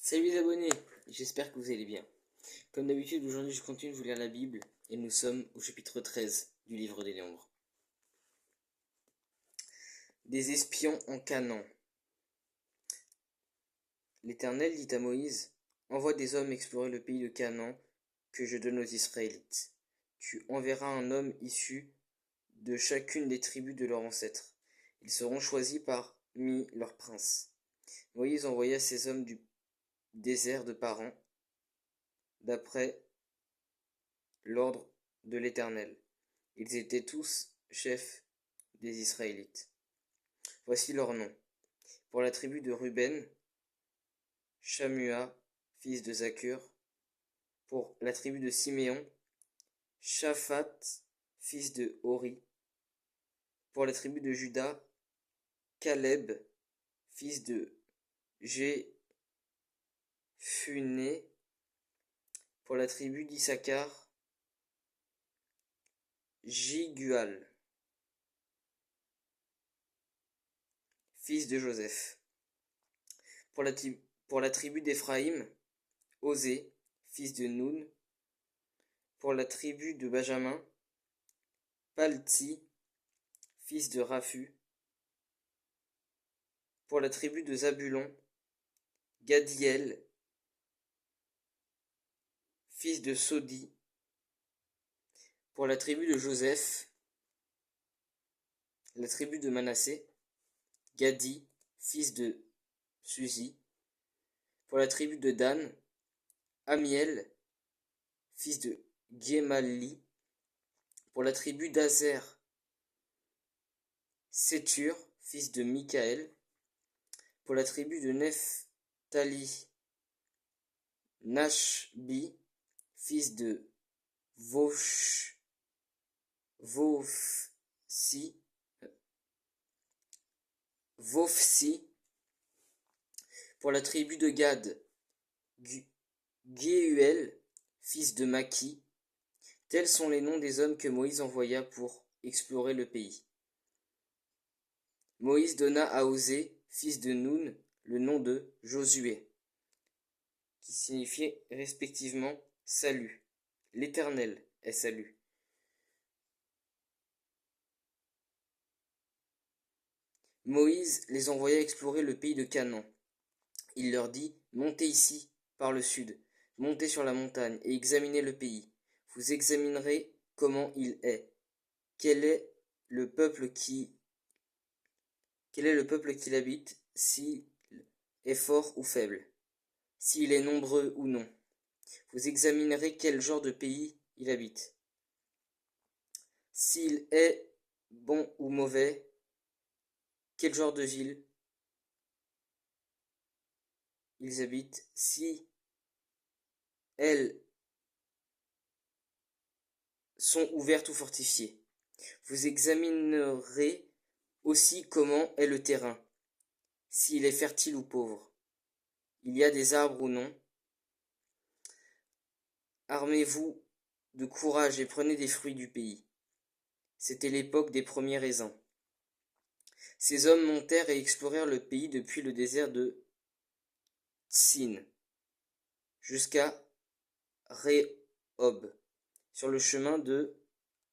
Salut les abonnés, j'espère que vous allez bien. Comme d'habitude, aujourd'hui je continue de vous lire la Bible et nous sommes au chapitre 13 du livre des Nombres. Des espions en Canaan. L'Éternel dit à Moïse, envoie des hommes explorer le pays de Canaan que je donne aux Israélites. Tu enverras un homme issu de chacune des tribus de leurs ancêtres. Ils seront choisis parmi leurs princes. Moïse envoya ces hommes du désert de Paran, d'après l'ordre de l'Éternel. Ils étaient tous chefs des Israélites. Voici leurs noms. Pour la tribu de Ruben, Shamua, fils de Zakur. Pour la tribu de Siméon, Shaphat, fils de Hori. Pour la tribu de Juda, Caleb, fils de Jephuné. Pour la tribu d'Issachar, Jigual, fils de Joseph. Pour la tribu d'Éphraïm, Osée, fils de Noun. Pour la tribu de Benjamin, Palti, fils de Raphu. Pour la tribu de Zabulon, Gadiel, fils de Sodi. Pour la tribu de Joseph, la tribu de Manassé, Gadi, fils de Suzi. Pour la tribu de Dan, Amiel, fils de Guémali. Pour la tribu d'Azer, Sétur, fils de Michaël. Pour la tribu de Nephtali, Nashbi, fils de Vophsi. Pour la tribu de Gad, Guéhuel, fils de Maki. Tels sont les noms des hommes que Moïse envoya pour explorer le pays. Moïse donna à Osée, fils de Noun, le nom de Josué, qui signifiait respectivement salut. L'Éternel est salut. Moïse les envoya explorer le pays de Canaan. Il leur dit, montez ici par le sud, montez sur la montagne et examinez le pays. Vous examinerez comment il est. Quel est le peuple qui l'habite, s'il est fort ou faible, s'il est nombreux ou non. Vous examinerez quel genre de pays il habite. S'il est bon ou mauvais, quel genre de ville ils habitent, si elles sont ouvertes ou fortifiées. Vous examinerez aussi comment est le terrain, s'il est fertile ou pauvre. Il y a des arbres ou non. Armez-vous de courage et prenez des fruits du pays. C'était l'époque des premiers raisins. Ces hommes montèrent et explorèrent le pays depuis le désert de Tsin jusqu'à Rehob, sur le chemin de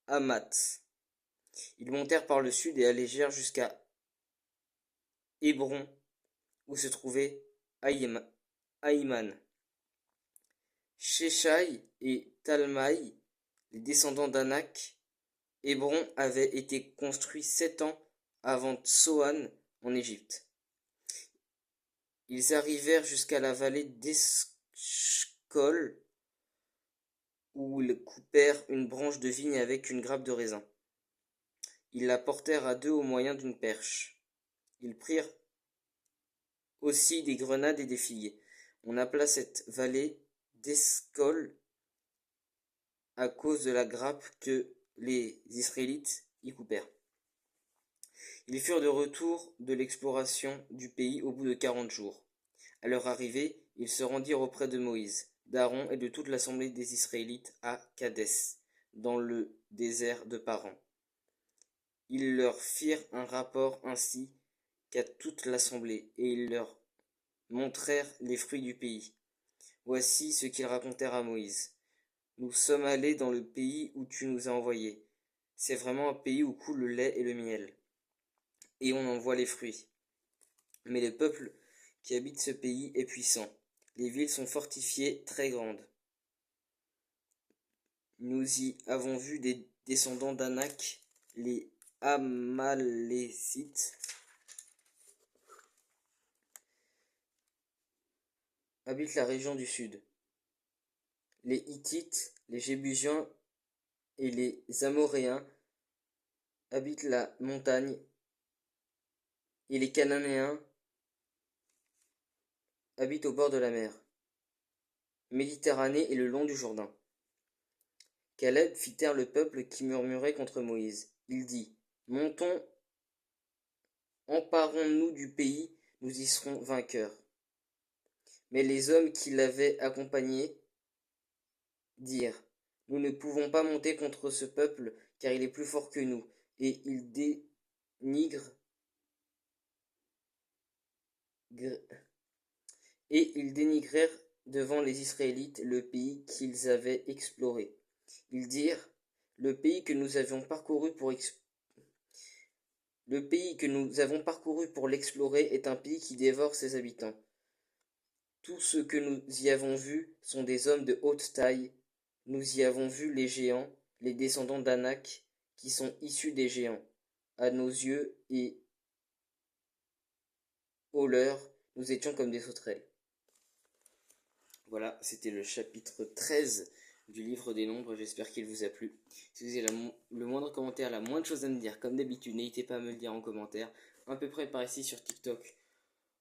Hamath. Ils montèrent par le sud et allégèrent jusqu'à Hébron, où se trouvait Aïman. Sheshai et Talmaï, les descendants d'Anak. Hébron avait été construit 7 ans avant Tsoan en Égypte. Ils arrivèrent jusqu'à la vallée d'Eshcol, où ils coupèrent une branche de vigne avec une grappe de raisin. Ils la portèrent à deux au moyen d'une perche. Ils prirent aussi des grenades et des figues. On appela cette vallée d'Eshcol à cause de la grappe que les Israélites y coupèrent. Ils furent de retour de l'exploration du pays au bout de 40 jours. À leur arrivée, ils se rendirent auprès de Moïse, d'Aaron et de toute l'assemblée des Israélites à Kadès, dans le désert de Paran. Ils leur firent un rapport ainsi qu'à toute l'assemblée, et ils leur montrèrent les fruits du pays. Voici ce qu'ils racontèrent à Moïse. Nous sommes allés dans le pays où tu nous as envoyés. C'est vraiment un pays où coule le lait et le miel, et on en voit les fruits. Mais le peuple qui habite ce pays est puissant. Les villes sont fortifiées, très grandes. Nous y avons vu des descendants d'Anak, les Amalécites, habitent la région du sud. Les Hittites, les Jébusiens et les Amoréens habitent la montagne, et les Cananéens habitent au bord de la mer, Méditerranée et le long du Jourdain. Caleb fit taire le peuple qui murmurait contre Moïse. Il dit, montons, emparons-nous du pays, nous y serons vainqueurs. Mais les hommes qui l'avaient accompagné dirent, nous ne pouvons pas monter contre ce peuple, car il est plus fort que nous, et ils dénigrèrent devant les Israélites le pays qu'ils avaient exploré. Ils dirent, le pays que nous avons parcouru pour l'explorer est un pays qui dévore ses habitants. Tous ceux que nous y avons vus sont des hommes de haute taille. Nous y avons vu les géants, les descendants d'Anak, qui sont issus des géants. À nos yeux et aux leurs, nous étions comme des sauterelles. Voilà, c'était le chapitre 13 du livre des nombres, j'espère qu'il vous a plu. Si vous avez le moindre commentaire, la moindre chose à me dire, comme d'habitude, n'hésitez pas à me le dire en commentaire, à peu près par ici sur TikTok,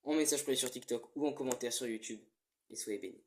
en message privé sur TikTok ou en commentaire sur YouTube, et soyez bénis.